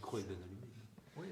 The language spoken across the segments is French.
micro est bien allumé. Oui,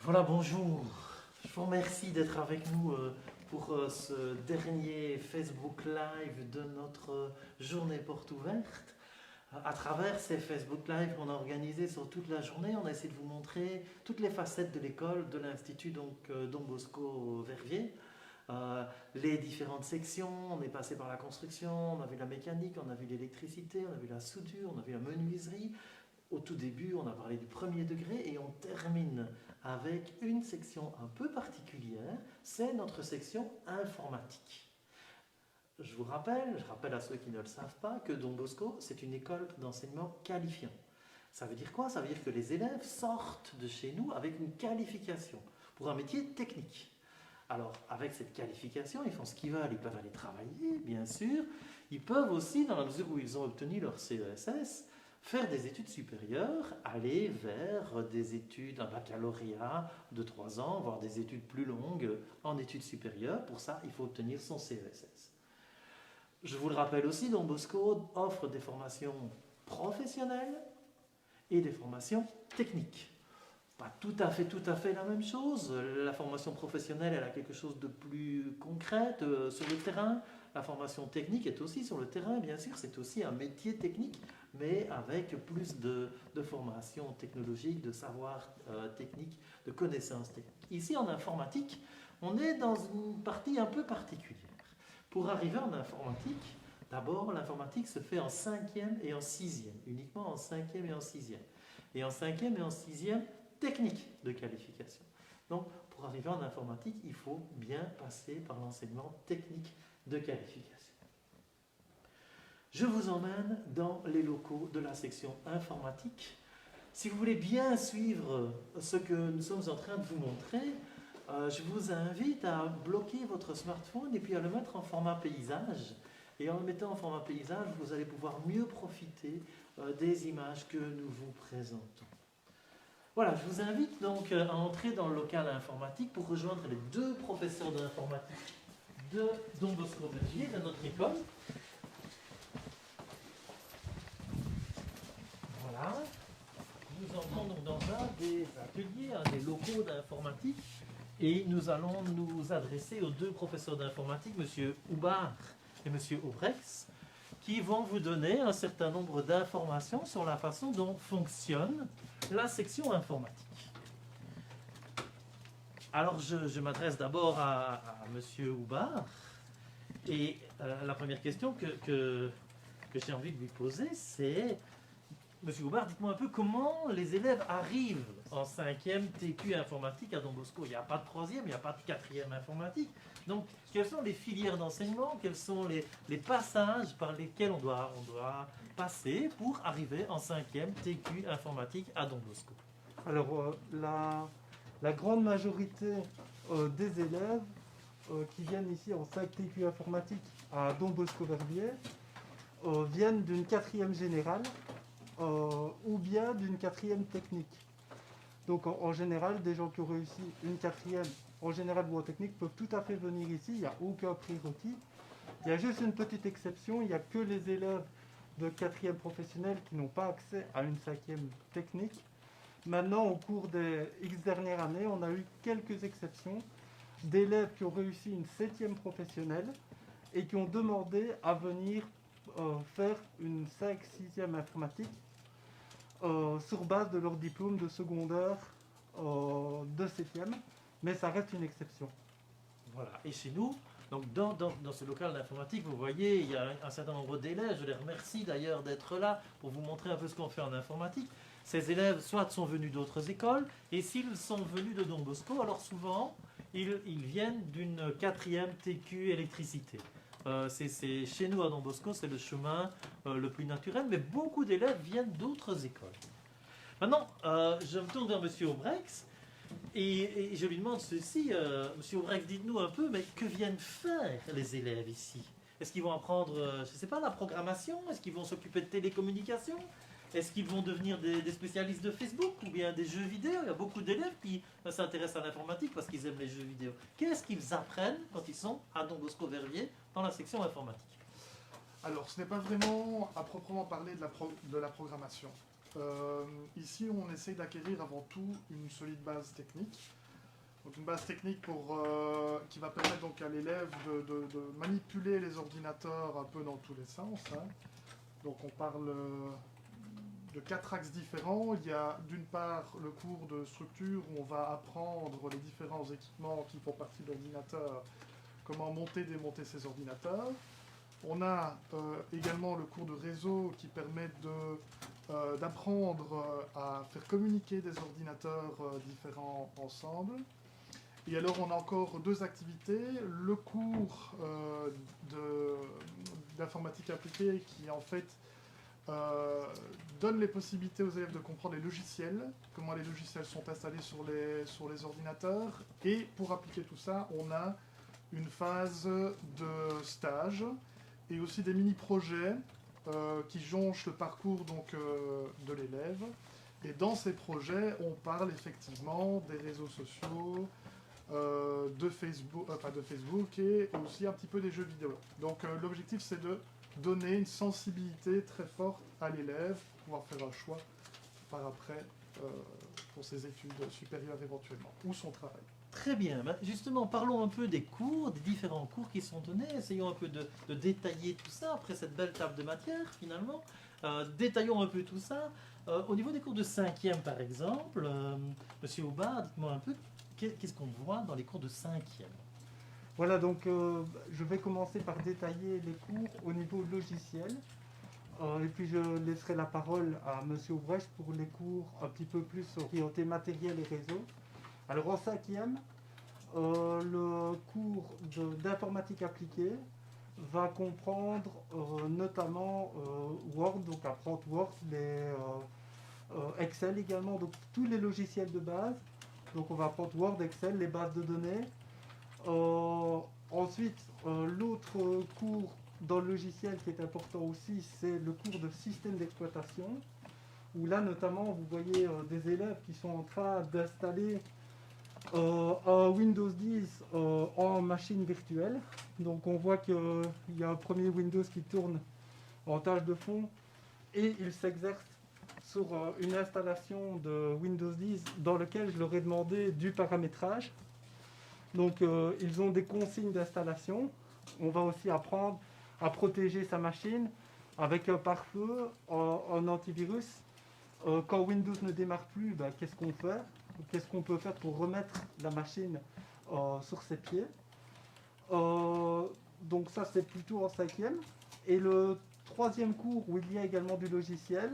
Voilà, bonjour. Je vous remercie d'être avec nous pour ce dernier Facebook Live de notre journée porte ouverte. À travers ces Facebook Live qu'on a organisés sur toute la journée, on a essayé de vous montrer toutes les facettes de l'école, de l'Institut Don Bosco Verviers. Les différentes sections, on est passé par la construction, on a vu la mécanique, on a vu l'électricité, on a vu la soudure, on a vu la menuiserie. Au tout début, on a parlé du premier degré et on termine avec une section un peu particulière, c'est notre section informatique. Je rappelle à ceux qui ne le savent pas, que Don Bosco, c'est une école d'enseignement qualifiant. Ça veut dire quoi? Ça veut dire que les élèves sortent de chez nous avec une qualification pour un métier technique. Alors, avec cette qualification, ils font ce qu'ils veulent. Ils peuvent aller travailler, bien sûr. Ils peuvent aussi, dans la mesure où ils ont obtenu leur CESS, faire des études supérieures, aller vers des études, un baccalauréat de 3 ans, voire des études plus longues en études supérieures. Pour ça, il faut obtenir son CESS. Je vous le rappelle aussi, Don Bosco offre des formations professionnelles et des formations techniques. Pas tout à fait la même chose. La formation professionnelle, elle a quelque chose de plus concret sur le terrain. La formation technique est aussi sur le terrain, bien sûr. C'est aussi un métier technique, mais avec plus de formation technologique, de savoir technique, de connaissances techniques. Ici, en informatique, on est dans une partie un peu particulière. Pour arriver en informatique, d'abord, l'informatique se fait en 5e et en 6e, uniquement en 5e et en 6e. Et en 5e et en 6e, technique de qualification. Donc, pour arriver en informatique, il faut bien passer par l'enseignement technique de qualification. Je vous emmène dans les locaux de la section informatique. Si vous voulez bien suivre ce que nous sommes en train de vous montrer, je vous invite à bloquer votre smartphone et puis à le mettre en format paysage. Et en le mettant en format paysage, vous allez pouvoir mieux profiter des images que nous vous présentons. Voilà, je vous invite donc à entrer dans le local informatique pour rejoindre les 2 professeurs d'informatique de Don Bosco Verviers, de notre école. Voilà. Nous entrons donc dans un des ateliers, un des locaux d'informatique, et nous allons nous adresser aux 2 professeurs d'informatique, M. Houbard et M. Aubrex, qui vont vous donner un certain nombre d'informations sur la façon dont fonctionne la section informatique. Alors je m'adresse d'abord à M. Houbard, et la première question que j'ai envie de lui poser, c'est: Monsieur Houbard, dites-moi un peu comment les élèves arrivent en 5e TQ informatique à Don Bosco. Il n'y a pas de 3e, il n'y a pas de 4e informatique. Donc, quelles sont les filières d'enseignement? Quels sont les passages par lesquels on doit passer pour arriver en 5e TQ informatique à Don Bosco? Alors, la grande majorité des élèves qui viennent ici en 5 TQ informatique à Don Bosco Verviers viennent d'une 4e générale ou bien d'une 4e technique. Donc en général, des gens qui ont réussi une 4e en général ou en technique peuvent tout à fait venir ici, il n'y a aucun prérequis. Il y a juste une petite exception, il n'y a que les élèves de 4e professionnel qui n'ont pas accès à une 5e technique. Maintenant, au cours des X dernières années, on a eu quelques exceptions d'élèves qui ont réussi une 7e professionnelle et qui ont demandé à venir faire une 5-6e informatique sur base de leur diplôme de secondaire de 7e, mais ça reste une exception. Voilà. Et chez nous, Donc dans ce local d'informatique, vous voyez, il y a un certain nombre d'élèves, je les remercie d'ailleurs d'être là pour vous montrer un peu ce qu'on fait en informatique. Ces élèves soit sont venus d'autres écoles, et s'ils sont venus de Don Bosco, alors souvent, ils viennent d'une 4e TQ électricité. C'est chez nous à Don Bosco, c'est le chemin le plus naturel, mais beaucoup d'élèves viennent d'autres écoles. Maintenant, je me tourne vers M. Aubrex, et je lui demande ceci, Monsieur Aubrex, dites-nous un peu, mais que viennent faire les élèves ici? Est-ce qu'ils vont apprendre, je ne sais pas, la programmation? Est-ce qu'ils vont s'occuper de télécommunications? Est-ce qu'ils vont devenir des spécialistes de Facebook ou bien des jeux vidéo? Il y a beaucoup d'élèves qui s'intéressent à l'informatique parce qu'ils aiment les jeux vidéo. Qu'est-ce qu'ils apprennent quand ils sont à Don Bosco Verviers dans la section informatique? Alors, ce n'est pas vraiment à proprement parler de la programmation. Ici, on essaye d'acquérir avant tout une solide base technique. Donc une base technique qui va permettre donc à l'élève de manipuler les ordinateurs un peu dans tous les sens. Hein. Donc on parle de 4 axes différents. Il y a d'une part le cours de structure où on va apprendre les différents équipements qui font partie de l'ordinateur, comment monter, démonter ces ordinateurs. On a également le cours de réseau qui permet d'apprendre à faire communiquer des ordinateurs différents ensemble. Et alors on a encore 2 activités, le cours d'informatique appliquée qui en fait donne les possibilités aux élèves de comprendre les logiciels, comment les logiciels sont installés sur les ordinateurs, et pour appliquer tout ça, on a une phase de stage et aussi des mini-projets qui jonchent le parcours donc, de l'élève. Et dans ces projets, on parle effectivement des réseaux sociaux, de Facebook et aussi un petit peu des jeux vidéo. Donc l'objectif c'est de donner une sensibilité très forte à l'élève pour pouvoir faire un choix par après pour ses études supérieures éventuellement, ou son travail. Très bien. Justement, parlons un peu des cours, des différents cours qui sont donnés. Essayons un peu de détailler tout ça après cette belle table de matière, finalement. Détaillons un peu tout ça. Au niveau des cours de 5e, par exemple, Monsieur Aubard, dites-moi un peu, qu'est-ce qu'on voit dans les cours de 5e? Voilà, donc je vais commencer par détailler les cours au niveau logiciel. Et puis je laisserai la parole à Monsieur Aubrecht pour les cours un petit peu plus orientés matériel et réseau. Alors en 5e, le cours d'informatique appliquée va comprendre notamment Word, donc apprendre Word, Excel également, donc tous les logiciels de base. Donc on va apprendre Word, Excel, les bases de données. Ensuite, l'autre cours dans le logiciel qui est important aussi, c'est le cours de système d'exploitation, où là notamment vous voyez des élèves qui sont en train d'installer un Windows 10 en machine virtuelle. Donc on voit qu'il y a un premier Windows qui tourne en tâche de fond et il s'exerce sur une installation de Windows 10 dans lequel je leur ai demandé du paramétrage. Donc ils ont des consignes d'installation. On va aussi apprendre à protéger sa machine avec un pare-feu, un antivirus. Quand Windows ne démarre plus, qu'est-ce qu'on fait? Qu'est-ce qu'on peut faire pour remettre la machine sur ses pieds? Donc ça c'est plutôt en 5e. Et le 3e cours où il y a également du logiciel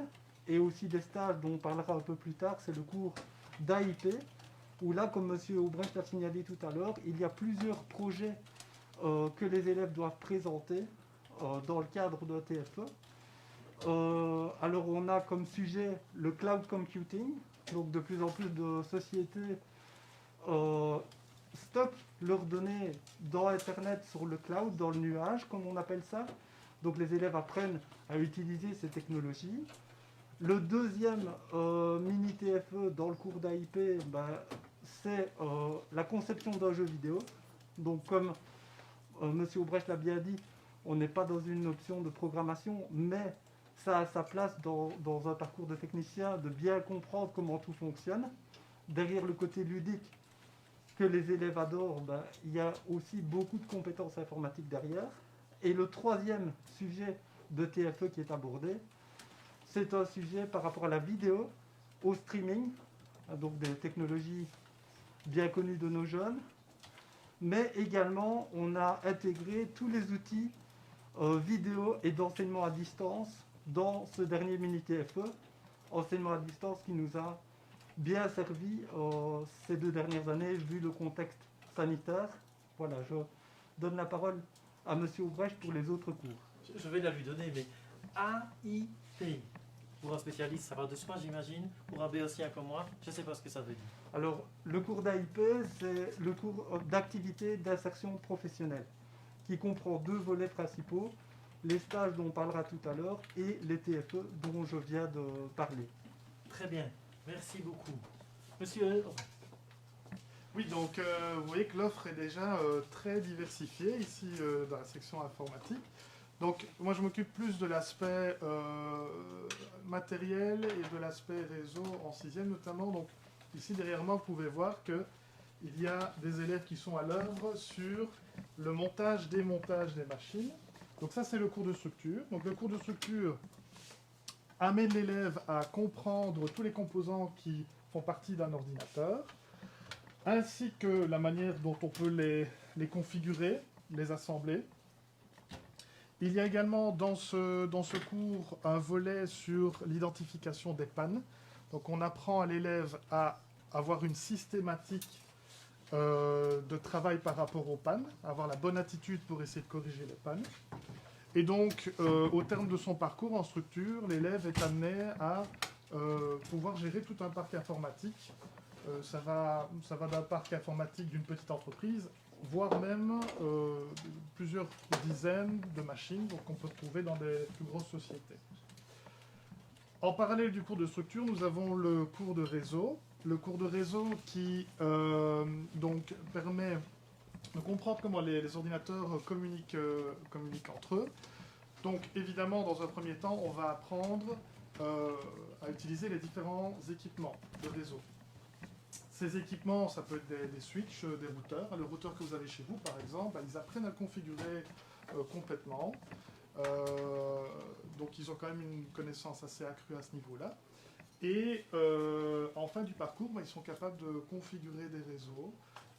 et aussi des stages dont on parlera un peu plus tard, c'est le cours d'AIP, où là, comme M. Aubrecht l'a signalé tout à l'heure, il y a plusieurs projets que les élèves doivent présenter dans le cadre d'un TFE. Alors on a comme sujet le cloud computing, donc de plus en plus de sociétés stockent leurs données dans Internet sur le cloud, dans le nuage comme on appelle ça. Donc les élèves apprennent à utiliser ces technologies. Le 2e mini TFE dans le cours d'AIP, c'est la conception d'un jeu vidéo. Donc comme M. Aubrecht l'a bien dit, on n'est pas dans une option de programmation, mais ça a sa place dans un parcours de technicien de bien comprendre comment tout fonctionne. Derrière le côté ludique que les élèves adorent, il y a aussi beaucoup de compétences informatiques derrière. Et le 3e sujet de TFE qui est abordé, c'est un sujet par rapport à la vidéo, au streaming, donc des technologies bien connues de nos jeunes. mais également on a intégré tous les outils vidéo et d'enseignement à distance dans ce dernier mini TFE, enseignement à distance qui nous a bien servi ces 2 dernières années vu le contexte sanitaire. Voilà, je donne la parole à Monsieur Aubrecht pour les autres cours. Je vais la lui donner, mais AIP, pour un spécialiste, ça va de soi, j'imagine. Pour un béotien comme moi, je ne sais pas ce que ça veut dire. Alors, le cours d'AIP, c'est le cours d'activité d'insertion professionnelle, qui comprend 2 volets principaux, les stages dont on parlera tout à l'heure et les TFE dont je viens de parler. Très bien, merci beaucoup. Monsieur. Oui, donc vous voyez que l'offre est déjà très diversifiée ici dans la section informatique. Donc moi je m'occupe plus de l'aspect matériel et de l'aspect réseau en 6e notamment. Donc ici derrière moi vous pouvez voir qu'il y a des élèves qui sont à l'œuvre sur le montage, démontage des machines. Donc ça c'est le cours de structure. Donc le cours de structure amène l'élève à comprendre tous les composants qui font partie d'un ordinateur, ainsi que la manière dont on peut les configurer, les assembler. Il y a également dans ce cours un volet sur l'identification des pannes. Donc on apprend à l'élève à avoir une systématique de travail par rapport aux pannes, avoir la bonne attitude pour essayer de corriger les pannes. Et donc, au terme de son parcours en structure, l'élève est amené à pouvoir gérer tout un parc informatique. Ça va d'un parc informatique d'une petite entreprise, voire même plusieurs dizaines de machines qu'on peut trouver dans des plus grosses sociétés. En parallèle du cours de structure, nous avons le cours de réseau. Le cours de réseau qui donc permet de comprendre comment les ordinateurs communiquent entre eux. Donc évidemment, dans un premier temps, on va apprendre à utiliser les différents équipements de réseau. Ces équipements, ça peut être des switches, des routeurs. Le routeur que vous avez chez vous, par exemple, ils apprennent à le configurer complètement. Donc ils ont quand même une connaissance assez accrue à ce niveau-là. Et en fin du parcours, ils sont capables de configurer des réseaux.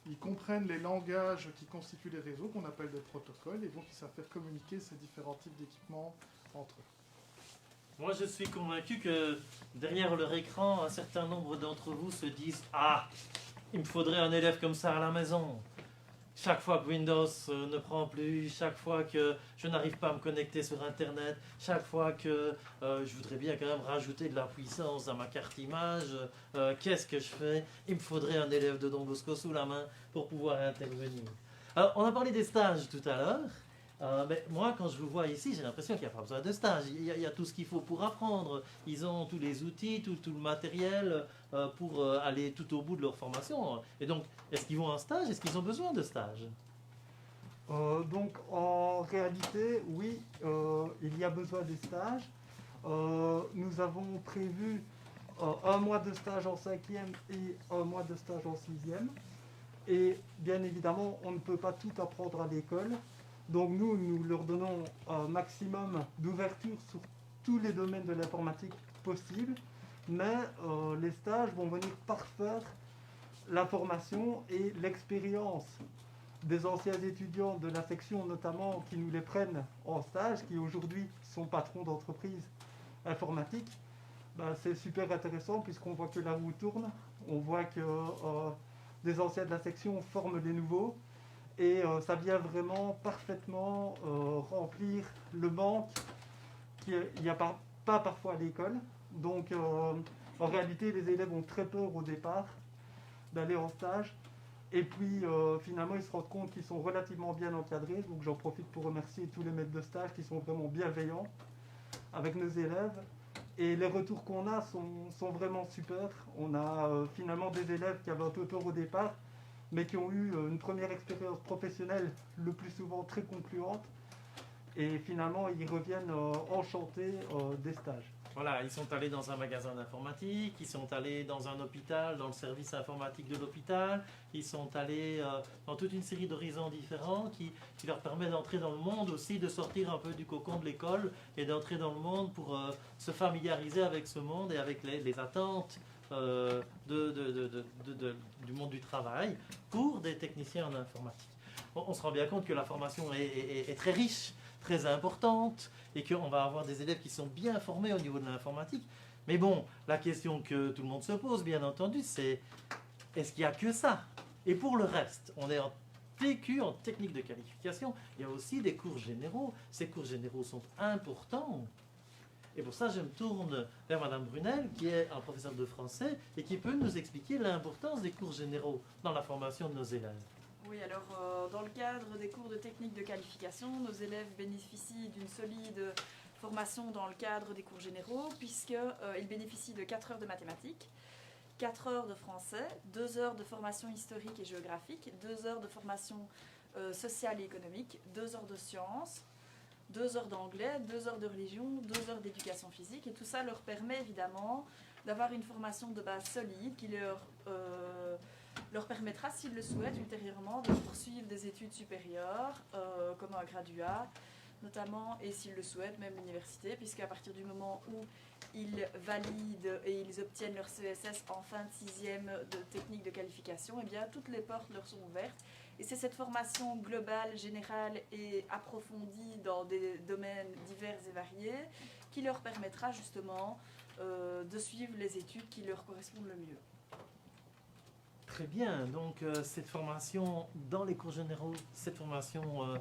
Ils comprennent les langages qui constituent les réseaux, qu'on appelle des protocoles, et donc ils savent faire communiquer ces différents types d'équipements entre eux. Moi, je suis convaincu que derrière leur écran, un certain nombre d'entre vous se disent « Ah, il me faudrait un élève comme ça à la maison. Chaque fois que Windows ne prend plus, chaque fois que je n'arrive pas à me connecter sur Internet, chaque fois que je voudrais bien quand même rajouter de la puissance à ma carte image, qu'est-ce que je fais? Il me faudrait un élève de Don Bosco sous la main pour pouvoir intervenir. » Alors, on a parlé des stages tout à l'heure. Mais moi, quand je vous vois ici, j'ai l'impression qu'il n'y a pas besoin de stage. Il y a tout ce qu'il faut pour apprendre. Ils ont tous les outils, tout le matériel pour aller tout au bout de leur formation. Et donc, est-ce qu'ils vont à un stage? Est-ce qu'ils ont besoin de stage? Donc, en réalité, oui, il y a besoin des stages. Nous avons prévu 1 mois de stage en 5e et 1 mois de stage en 6e. Et bien évidemment, on ne peut pas tout apprendre à l'école. Donc nous leur donnons un maximum d'ouverture sur tous les domaines de l'informatique possibles, mais les stages vont venir parfaire la formation et l'expérience des anciens étudiants de la section notamment qui nous les prennent en stage, qui aujourd'hui sont patrons d'entreprises informatiques. C'est super intéressant puisqu'on voit que la roue tourne, on voit que des anciens de la section forment des nouveaux. Et ça vient vraiment parfaitement remplir le manque qu'il n'y a pas parfois à l'école. Donc en réalité, les élèves ont très peur au départ d'aller en stage. Et puis finalement, ils se rendent compte qu'ils sont relativement bien encadrés. Donc j'en profite pour remercier tous les maîtres de stage qui sont vraiment bienveillants avec nos élèves. Et les retours qu'on a sont vraiment super. On a finalement des élèves qui avaient un peu peur au départ, mais qui ont eu une première expérience professionnelle le plus souvent très concluante. Et finalement, ils reviennent enchantés des stages. Voilà, ils sont allés dans un magasin d'informatique, ils sont allés dans un hôpital, dans le service informatique de l'hôpital, ils sont allés dans toute une série d'horizons différents qui leur permet d'entrer dans le monde aussi, de sortir un peu du cocon de l'école et d'entrer dans le monde pour se familiariser avec ce monde et avec les attentes du monde du travail pour des techniciens en informatique. On se rend bien compte que la formation est très riche, très importante, et qu'on va avoir des élèves qui sont bien formés au niveau de l'informatique. Mais bon, la question que tout le monde se pose, bien entendu, c'est est-ce qu'il n'y a que ça? Et pour le reste, on est en TQ, en technique de qualification, il y a aussi des cours généraux. Ces cours généraux sont importants. Et pour ça, je me tourne vers Madame Brunel, qui est un professeur de français et qui peut nous expliquer l'importance des cours généraux dans la formation de nos élèves. Oui, alors dans le cadre des cours de technique de qualification, nos élèves bénéficient d'une solide formation dans le cadre des cours généraux, puisqu'ils bénéficient de 4 heures de mathématiques, 4 heures de français, 2 heures de formation historique et géographique, 2 heures de formation sociale et économique, 2 heures de sciences, 2 heures d'anglais, 2 heures de religion, 2 heures d'éducation physique. Et tout ça leur permet évidemment d'avoir une formation de base solide qui leur permettra, s'ils le souhaitent, ultérieurement de poursuivre des études supérieures, comme un graduat, notamment, et s'ils le souhaitent, même l'université, puisqu'à partir du moment où ils valident et ils obtiennent leur CESS en fin de 6e de technique de qualification, eh bien, toutes les portes leur sont ouvertes. Et c'est cette formation globale, générale et approfondie dans des domaines divers et variés qui leur permettra justement de suivre les études qui leur correspondent le mieux. Très bien, donc cette formation dans les cours généraux, cette formation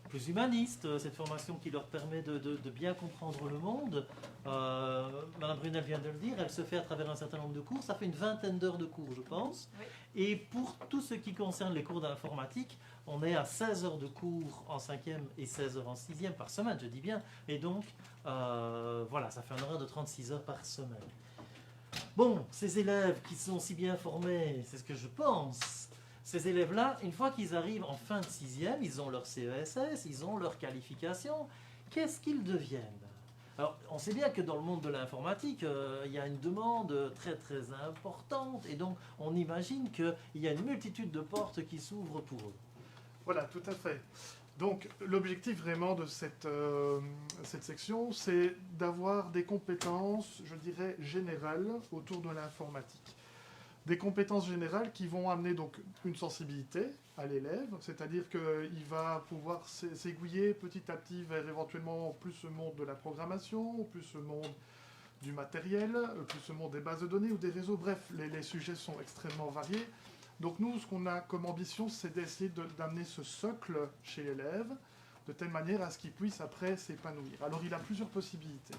plus humaniste, cette formation qui leur permet de bien comprendre le monde, Madame Brunel vient de le dire, elle se fait à travers un certain nombre de cours, ça fait une vingtaine d'heures de cours je pense, Oui. et pour tout ce qui concerne les cours d'informatique, on est à 16 heures de cours en 5e et 16 heures en 6e par semaine, je dis bien, et donc voilà, ça fait un horaire de 36 heures par semaine. Bon, ces élèves qui sont si bien formés, c'est ce que je pense, ces élèves-là, une fois qu'ils arrivent en fin de 6e, ils ont leur CESS, ils ont leur qualification, qu'est-ce qu'ils deviennent? Alors, on sait bien que dans le monde de l'informatique, il y a une demande très très importante, et donc on imagine qu'il y a une multitude de portes qui s'ouvrent pour eux. Voilà, tout à fait. Donc, l'objectif vraiment de cette section, c'est d'avoir des compétences, je dirais, générales autour de l'informatique. Des compétences générales qui vont amener donc une sensibilité à l'élève, c'est-à-dire qu'il va pouvoir s'aiguiller petit à petit vers éventuellement plus ce monde de la programmation, plus ce monde du matériel, plus ce monde des bases de données ou des réseaux. Bref, les sujets sont extrêmement variés. Donc nous, ce qu'on a comme ambition, c'est d'essayer d'amener ce socle chez l'élève, de telle manière à ce qu'il puisse après s'épanouir. Alors il a plusieurs possibilités.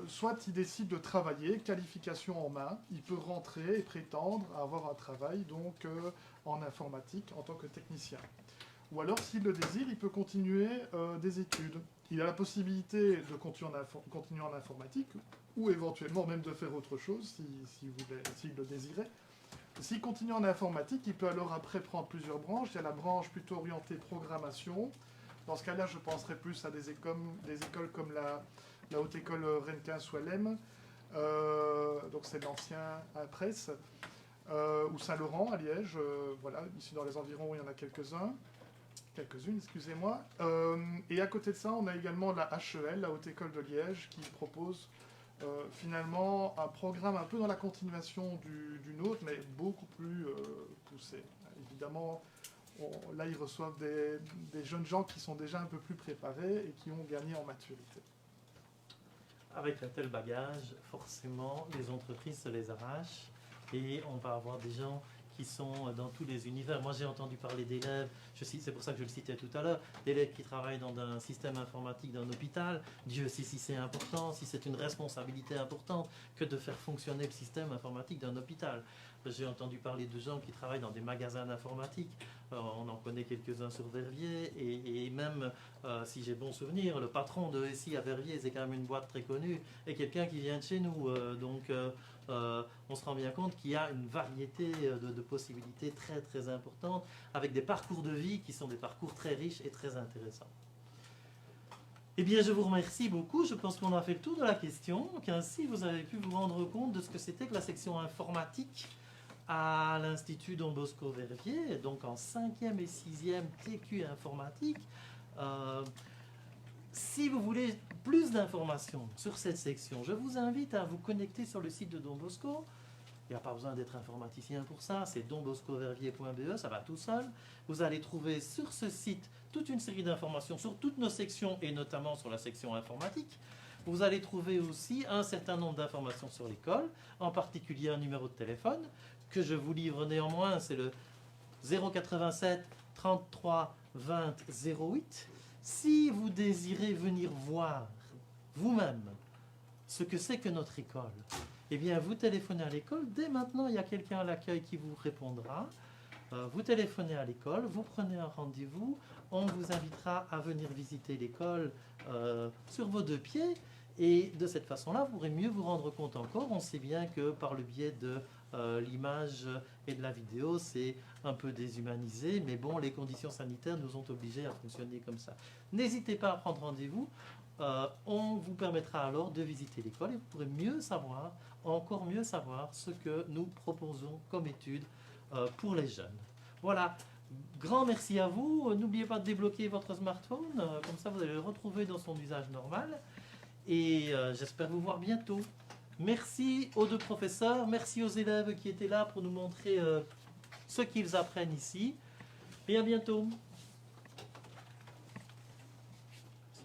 Soit il décide de travailler, qualification en main, il peut rentrer et prétendre à avoir un travail donc en informatique en tant que technicien. Ou alors s'il le désire, il peut continuer des études. Il a la possibilité de continuer en informatique ou éventuellement même de faire autre chose s'il le désirait. S'il continue en informatique, il peut alors après prendre plusieurs branches. Il y a la branche plutôt orientée programmation. Dans ce cas-là, je penserais plus à des écoles comme la Haute École Rennes-Quince-Ouellem, donc c'est l'ancien Presse, ou Saint-Laurent à Liège, voilà, ici dans les environs, il y en a quelques-unes, excusez-moi. Et à côté de ça, on a également la HEL, la Haute École de Liège, qui propose finalement un programme un peu dans la continuation du nôtre, mais beaucoup plus poussé. Évidemment, là, ils reçoivent des jeunes gens qui sont déjà un peu plus préparés et qui ont gagné en maturité. Avec un tel bagage, forcément, les entreprises se les arrachent et on va avoir des gens qui sont dans tous les univers. Moi, j'ai entendu parler d'élèves, c'est pour ça que je le citais tout à l'heure, d'élèves qui travaillent dans un système informatique d'un hôpital. Dieu sait si c'est important, si c'est une responsabilité importante que de faire fonctionner le système informatique d'un hôpital. J'ai entendu parler de gens qui travaillent dans des magasins d'informatique. On en connaît quelques-uns sur Verviers. Et même, si j'ai bon souvenir, le patron de SI à Verviers, c'est quand même une boîte très connue, et quelqu'un qui vient de chez nous. On se rend bien compte qu'il y a une variété de possibilités très très importantes, avec des parcours de vie qui sont des parcours très riches et très intéressants. Eh bien, je vous remercie beaucoup. Je pense qu'on a fait le tour de la question. Ainsi, vous avez pu vous rendre compte de ce que c'était que la section informatique à l'Institut Don Bosco Verviers, donc en 5e et 6e TQ informatique. Si vous voulez plus d'informations sur cette section, je vous invite à vous connecter sur le site de Don Bosco. Il n'y a pas besoin d'être informaticien pour ça, c'est donboscoverviers.be, ça va tout seul. Vous allez trouver sur ce site toute une série d'informations sur toutes nos sections et notamment sur la section informatique. Vous allez trouver aussi un certain nombre d'informations sur l'école, en particulier un numéro de téléphone que je vous livre néanmoins, c'est le 087 33 20 08. Si vous désirez venir voir vous-même ce que c'est que notre école, eh bien, vous téléphonez à l'école. Dès maintenant, il y a quelqu'un à l'accueil qui vous répondra. Vous téléphonez à l'école, vous prenez un rendez-vous. On vous invitera à venir visiter l'école sur vos deux pieds. Et de cette façon-là, vous pourrez mieux vous rendre compte encore. On sait bien que par le biais de l'image et de la vidéo, c'est un peu déshumanisé. Mais bon, les conditions sanitaires nous ont obligés à fonctionner comme ça. N'hésitez pas à prendre rendez-vous. On vous permettra alors de visiter l'école et vous pourrez mieux savoir, encore mieux savoir ce que nous proposons comme étude pour les jeunes. Voilà, grand merci à vous. N'oubliez pas de débloquer votre smartphone, comme ça vous allez le retrouver dans son usage normal. Et j'espère vous voir bientôt. Merci aux deux professeurs, merci aux élèves qui étaient là pour nous montrer ce qu'ils apprennent ici. Et à bientôt.